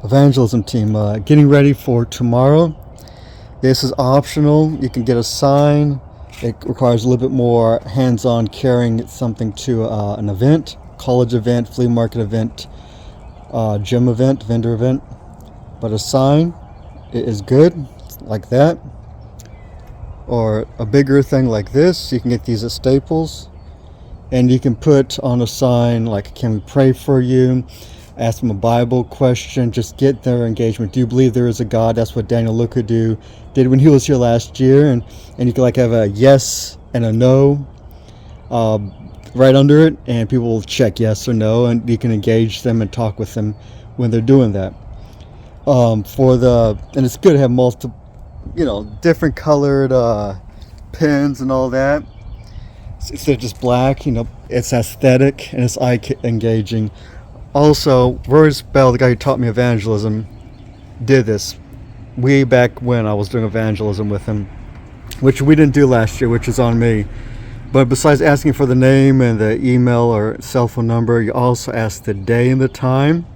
evangelism team, getting ready for tomorrow. This is optional. You can get a sign. It requires a little bit more hands-on carrying something to an event, college event, flea market event, gym event, vendor event. But a sign is good, like that. Or a bigger thing like this. You can get these at Staples. And you can put on a sign like, can we pray for you? Ask them a Bible question. Just get their engagement. Do you believe there is a God? That's what Daniel Luca did when he was here last year. And you can like have a yes and a no right under it. And people will check yes or no. And you can engage them and talk with them when they're doing that. And it's good to have multiple, different colored pens and all that. Instead of just black, it's aesthetic and it's eye engaging. Also, Rory Spell, the guy who taught me evangelism, did this way back when I was doing evangelism with him, which we didn't do last year, which is on me. But besides asking for the name and the email or cell phone number, you also ask the day and the time.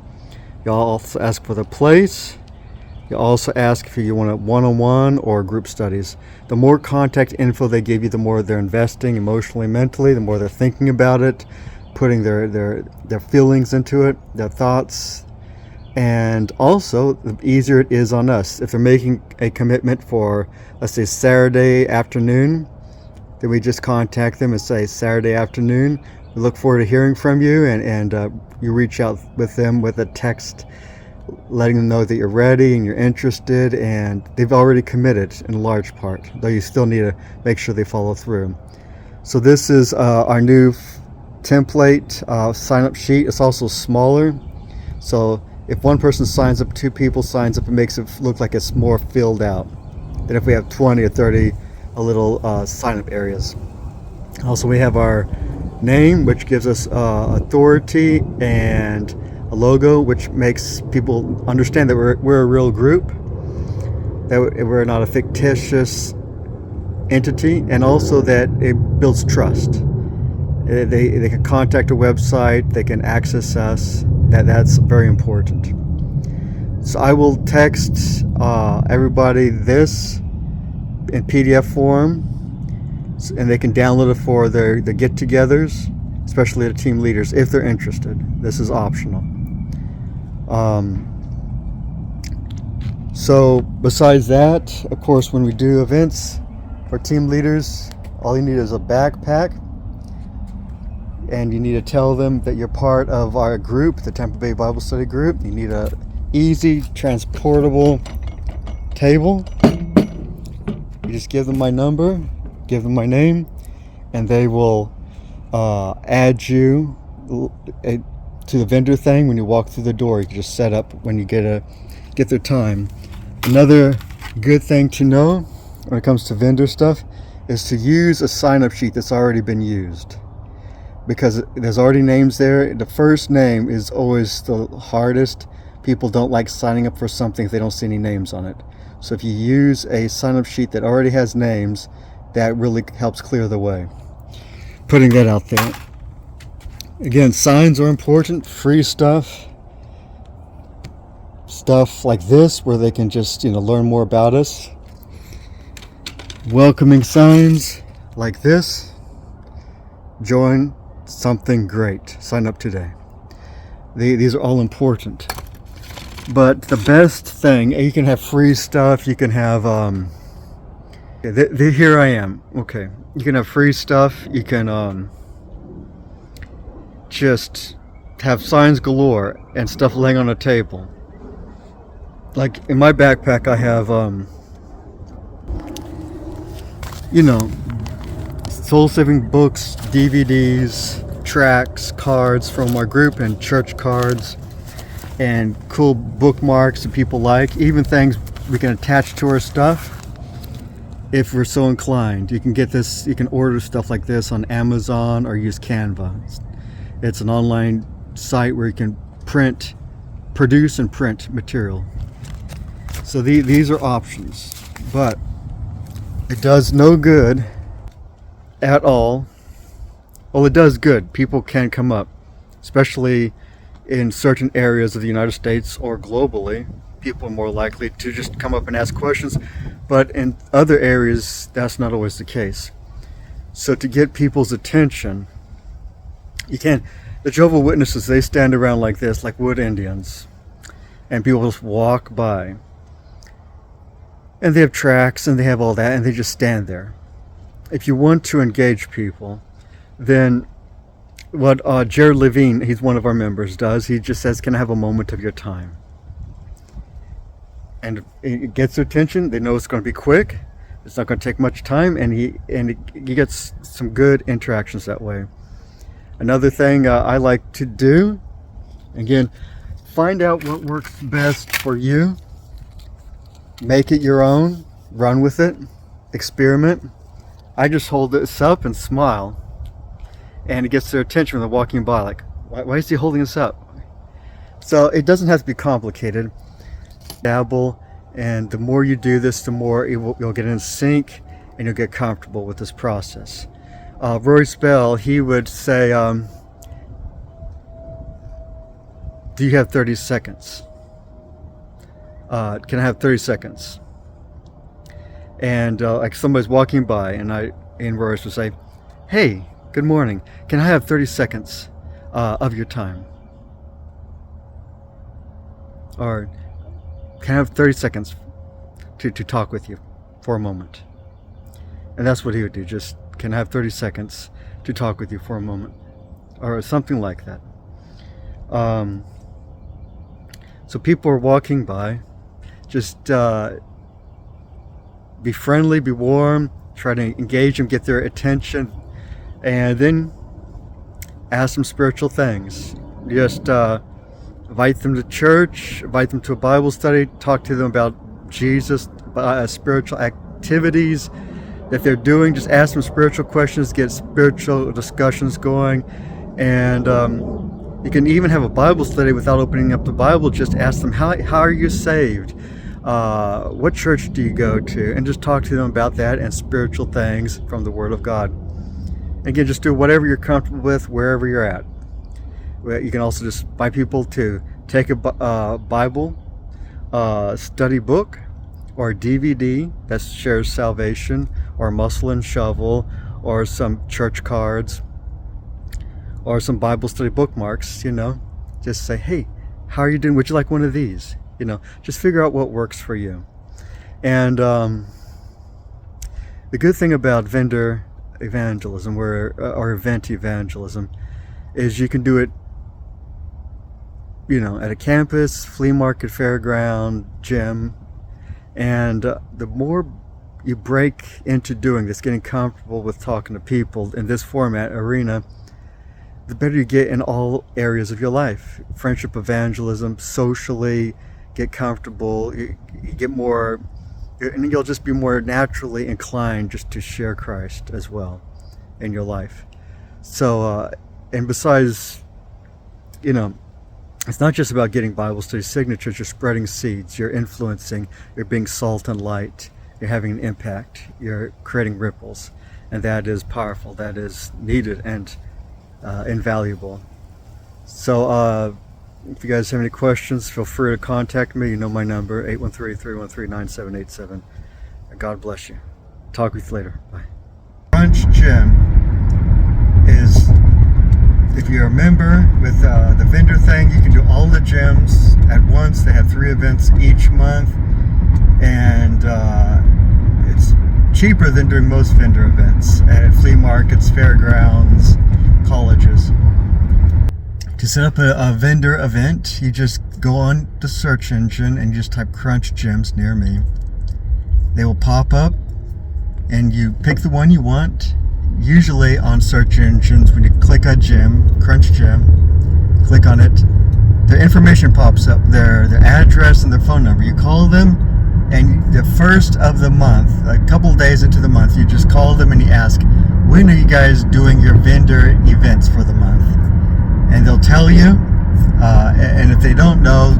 You also ask for the place. You also ask if you want a one-on-one or group studies. The more contact info they give you, the more they're investing emotionally, mentally, the more they're thinking about it, putting their feelings into it, their thoughts. And also, the easier it is on us. If they're making a commitment for, let's say, Saturday afternoon, then we just contact them and say, Saturday afternoon, we look forward to hearing from you, and you reach out with them with a text letting them know that you're ready and you're interested, and they've already committed in large part, though you still need to make sure they follow through. So this is our new template sign-up sheet. It's also smaller, so if one person signs up, two people signs up, it makes it look like it's more filled out than if we have 20 or 30 little sign-up areas. Also, we have our name, which gives us authority, and a logo, which makes people understand that we're a real group, that we're not a fictitious entity, and also that it builds trust. They can contact a website, they can access us. That's very important. So I will text everybody this in PDF form, and they can download it for their get-togethers, especially the team leaders if they're interested. This is optional. So besides that, of course, when we do events for team leaders, all you need is a backpack, and you need to tell them that you're part of our group, the Tampa Bay Bible Study group. You need a easy transportable table. You just give them my number, give them my name, and they will add you to the vendor thing. When you walk through the door, you can just set up when you get their time. Another good thing to know when it comes to vendor stuff is to use a sign-up sheet that's already been used, because there's already names there. The first name is always the hardest. People don't like signing up for something if they don't see any names on it. So if you use a sign-up sheet that already has names, that really helps clear the way. Putting that out there. Again, signs are important. Free stuff like this, where they can just learn more about us. Welcoming signs like this. Join something great. Sign up today. These are all important. But the best thing, you can have free stuff. You can have here I am. Okay, you can have free stuff. You can just have signs galore and stuff laying on a table. Like in my backpack, I have soul-saving books, DVDs, tracts, cards from our group, and church cards, and cool bookmarks that people like, even things we can attach to our stuff if we're so inclined. You can get this, you can order stuff like this on Amazon or use Canva. It's an online site where you can produce and print material. So these are options, but it does no good at all. Well, it does good. People can come up, especially in certain areas of the United States or globally, people are more likely to just come up and ask questions, but in other areas, that's not always the case. So to get people's attention, the Jehovah's Witnesses, they stand around like this, like wood Indians, and people just walk by. And they have tracts and they have all that, and they just stand there. If you want to engage people, then what Jared Levine, he's one of our members, does, he just says, can I have a moment of your time? And it gets their attention. They know it's going to be quick. It's not going to take much time, and he gets some good interactions that way. Another thing I like to do, again, find out what works best for you. Make it your own. Run with it. Experiment. I just hold this up and smile, and it gets their attention when they're walking by. Like, why is he holding this up? So it doesn't have to be complicated. Dabble, and the more you do this, the more you'll get in sync and you'll get comfortable with this process. Rory Spell, he would say, do you have 30 seconds? Can I have 30 seconds? And like somebody's walking by, and Rory would say, hey, good morning, can I have 30 seconds of your time? Or can I have 30 seconds to talk with you for a moment? And that's what he would do. Just, can I have 30 seconds to talk with you for a moment? Or something like that. So people are walking by. Just be friendly, be warm, try to engage them, get their attention, and then ask them spiritual things. Just invite them to church, invite them to a Bible study, talk to them about Jesus, spiritual activities that they're doing. Just ask them spiritual questions, get spiritual discussions going. And you can even have a Bible study without opening up the Bible. Just ask them, how are you saved? What church do you go to? And just talk to them about that and spiritual things from the Word of God. Again, just do whatever you're comfortable with, wherever you're at. You can also just invite people to take a Bible study book or a DVD that shares salvation, or Muscle and Shovel, or some church cards, or some Bible study bookmarks. Just say, hey, how are you doing? Would you like one of these? Just figure out what works for you. And the good thing about vendor evangelism or event evangelism is you can do it at a campus, flea market, fairground, gym. And the more you break into doing this, getting comfortable with talking to people in this format, arena, the better you get in all areas of your life. Friendship evangelism, socially, get comfortable, you get more, and you'll just be more naturally inclined just to share Christ as well in your life. So, and besides, it's not just about getting Bible study signatures. You're spreading seeds, you're influencing, you're being salt and light, you're having an impact, you're creating ripples, and that is powerful, that is needed and invaluable. So if you guys have any questions, feel free to contact me. You know my number, 813-313-9787. God bless you. Talk with you later. Bye. Brunch Gym is, if you're a member with the vendor thing, you can do all the gyms at once. They have 3 events each month, and it's cheaper than doing most vendor events at flea markets, fairgrounds, colleges. To set up a vendor event, you just go on the search engine and you just type Crunch Gyms near me. They will pop up, and you pick the one you want. Usually on search engines, when you click a gym, Crunch Gym, click on it, their information pops up, their address and their phone number. You call them, and the first of the month, a couple days into the month, you just call them and you ask, when are you guys doing your vendor events for the month? And they'll tell you, and if they don't know,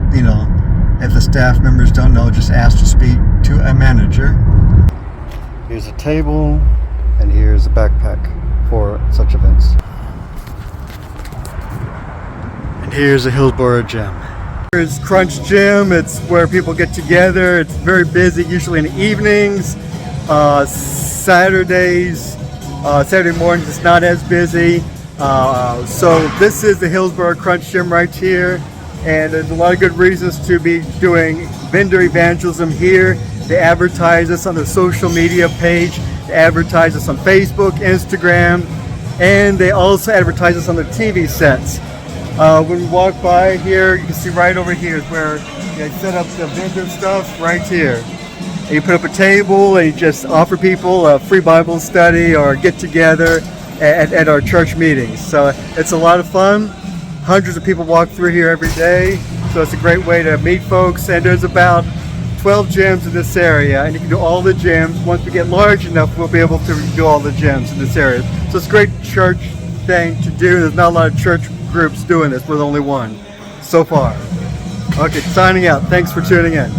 if the staff members don't know, just ask to speak to a manager. Here's a table, and here's a backpack for such events. And Here's a Hillsborough gym. Here's Crunch Gym. It's where people get together. It's very busy, usually in the evenings. Saturday mornings it's not as busy. So this is the Hillsborough Crunch Gym right here, and there's a lot of good reasons to be doing vendor evangelism here. They advertise us on their social media page. They advertise us on Facebook, Instagram, and they also advertise us on their TV sets. When we walk by here, you can see right over here is where they set up the vendor stuff right here. And you put up a table and you just offer people a free Bible study or get together at our church meetings. So it's a lot of fun. Hundreds of people walk through here every day. So it's a great way to meet folks. And there's about 12 gyms in this area, and you can do all the gyms. Once we get large enough, we'll be able to do all the gyms in this area. So it's a great church thing to do. There's not a lot of church groups doing this. We're the only one so far. Okay, signing out. Thanks for tuning in.